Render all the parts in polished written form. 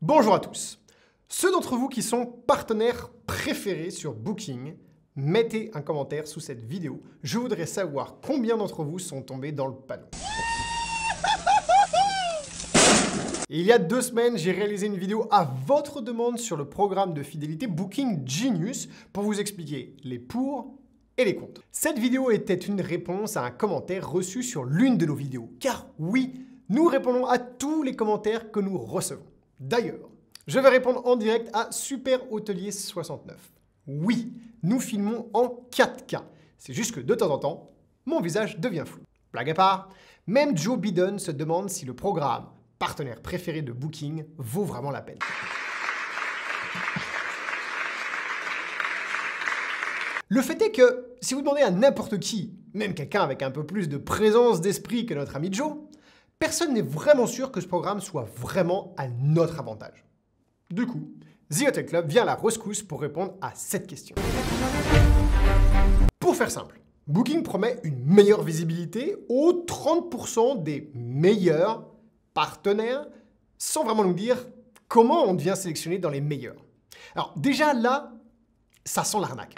Bonjour à tous. Ceux d'entre vous qui sont partenaires préférés sur Booking, mettez un commentaire sous cette vidéo. Je voudrais savoir combien d'entre vous sont tombés dans le panneau. Et il y a 2 semaines, j'ai réalisé une vidéo à votre demande sur le programme de fidélité Booking Genius pour vous expliquer les pour et les contre. Cette vidéo était une réponse à un commentaire reçu sur l'une de nos vidéos. Car oui, nous répondons à tous les commentaires que nous recevons. D'ailleurs, je vais répondre en direct à Super Hôtelier 69. Oui, nous filmons en 4K. C'est juste que de temps en temps, mon visage devient flou. Blague à part, même Joe Biden se demande si le programme partenaire préféré de Booking vaut vraiment la peine. Le fait est que, si vous demandez à n'importe qui, même quelqu'un avec un peu plus de présence d'esprit que notre ami Joe, personne n'est vraiment sûr que ce programme soit vraiment à notre avantage. Du coup, The Hotel Club vient à la rescousse pour répondre à cette question. Pour faire simple, Booking promet une meilleure visibilité aux 30% des meilleurs partenaires, sans vraiment nous dire comment on devient sélectionné dans les meilleurs. Alors déjà là, ça sent l'arnaque.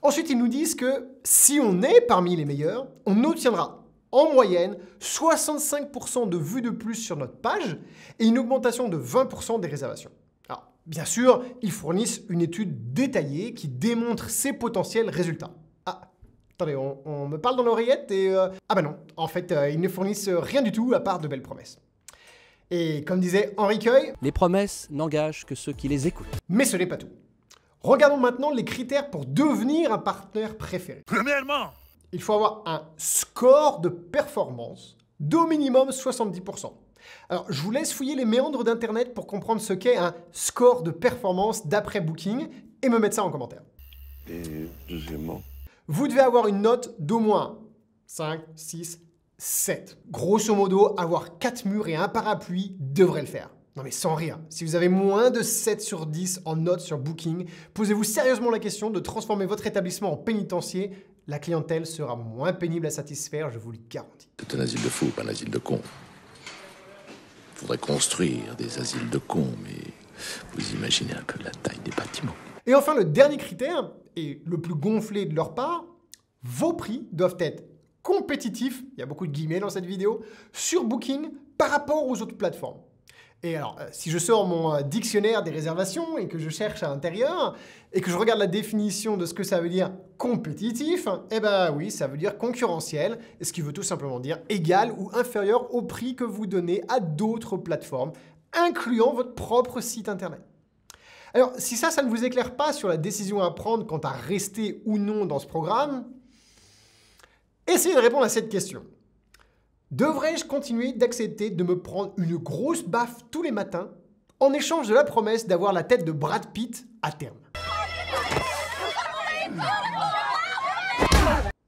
Ensuite, ils nous disent que si on est parmi les meilleurs, on obtiendra en moyenne 65% de vues de plus sur notre page et une augmentation de 20% des réservations. Alors, bien sûr, ils fournissent une étude détaillée qui démontre ces potentiels résultats. Ah, attendez, on me parle dans l'oreillette et... Ah bah non, en fait, ils ne fournissent rien du tout à part de belles promesses. Et comme disait Henri Queuille... Les promesses n'engagent que ceux qui les écoutent. Mais ce n'est pas tout. Regardons maintenant les critères pour devenir un partenaire préféré. Premièrement, il faut avoir un score de performance d'au minimum 70%. Alors, je vous laisse fouiller les méandres d'Internet pour comprendre ce qu'est un score de performance d'après Booking et me mettre ça en commentaire. et deuxièmement, Vous devez avoir une note d'au moins 5, 6, 7. Grosso modo, avoir 4 murs et un parapluie devrait le faire. Non mais sans rire, si vous avez moins de 7 sur 10 en notes sur Booking, posez-vous sérieusement la question de transformer votre établissement en pénitencier. La clientèle sera moins pénible à satisfaire, je vous le garantis. C'est un asile de fous, pas un asile de cons. Faudrait construire des asiles de cons, mais vous imaginez un peu la taille des bâtiments. Et enfin, le dernier critère, et le plus gonflé de leur part, vos prix doivent être compétitifs, il y a beaucoup de guillemets dans cette vidéo, sur Booking par rapport aux autres plateformes. Et alors, si je sors mon dictionnaire des réservations et que je cherche à l'intérieur, et que je regarde la définition de ce que ça veut dire compétitif, eh ben oui, ça veut dire concurrentiel, ce qui veut tout simplement dire égal ou inférieur au prix que vous donnez à d'autres plateformes, incluant votre propre site internet. Alors, si ça ne vous éclaire pas sur la décision à prendre quant à rester ou non dans ce programme, essayez de répondre à cette question. Devrais-je continuer d'accepter de me prendre une grosse baffe tous les matins en échange de la promesse d'avoir la tête de Brad Pitt à terme?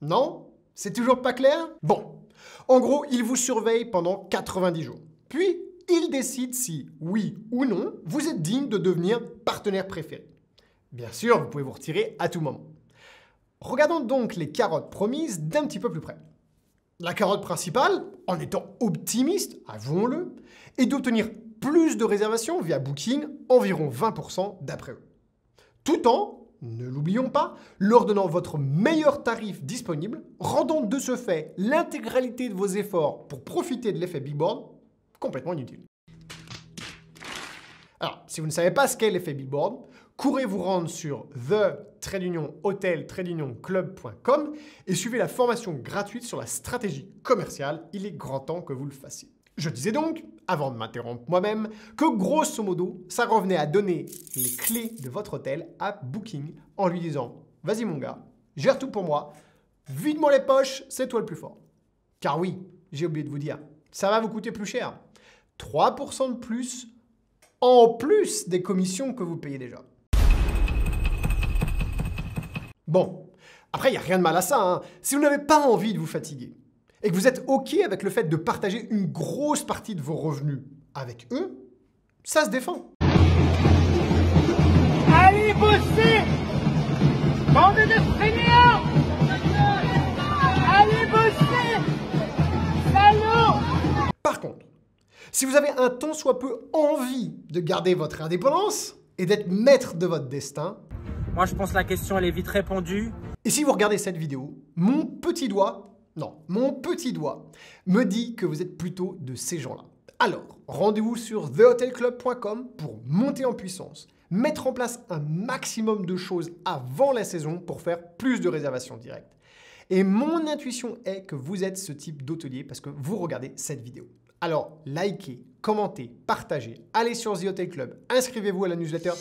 Non? C'est toujours pas clair? Bon. En gros, il vous surveille pendant 90 jours. Puis, il décide si, oui ou non, vous êtes digne de devenir partenaire préféré. Bien sûr, vous pouvez vous retirer à tout moment. Regardons donc les carottes promises d'un petit peu plus près. La carotte principale, en étant optimiste, avouons-le, est d'obtenir plus de réservations via Booking, environ 20% d'après eux. Tout en, ne l'oublions pas, leur donnant votre meilleur tarif disponible, rendant de ce fait l'intégralité de vos efforts pour profiter de l'effet billboard complètement inutile. Alors, si vous ne savez pas ce qu'est l'effet billboard, courez vous rendre sur the-hotel-club.com et suivez la formation gratuite sur la stratégie commerciale. Il est grand temps que vous le fassiez. Je disais donc, avant de m'interrompre moi-même, que grosso modo, ça revenait à donner les clés de votre hôtel à Booking en lui disant « Vas-y mon gars, gère tout pour moi, vide-moi les poches, c'est toi le plus fort. » Car oui, j'ai oublié de vous dire, ça va vous coûter plus cher. 3% de plus, en plus des commissions que vous payez déjà. Bon, après, il n'y a rien de mal à ça, hein. Si vous n'avez pas envie de vous fatiguer et que vous êtes OK avec le fait de partager une grosse partie de vos revenus avec eux, ça se défend. Allez bosser, bande de fainéants. Allez bosser, salaud. Par contre, Si vous avez un tant soit peu envie de garder votre indépendance et d'être maître de votre destin, moi je pense que la question elle est vite répondue. Et si vous regardez cette vidéo, mon petit doigt me dit que vous êtes plutôt de ces gens-là. Alors, rendez-vous sur thehotelclub.com pour monter en puissance, mettre en place un maximum de choses avant la saison pour faire plus de réservations directes. Et mon intuition est que vous êtes ce type d'hôtelier parce que vous regardez cette vidéo. Alors, likez, commentez, partagez, allez sur The Hotel Club, inscrivez-vous à la newsletter.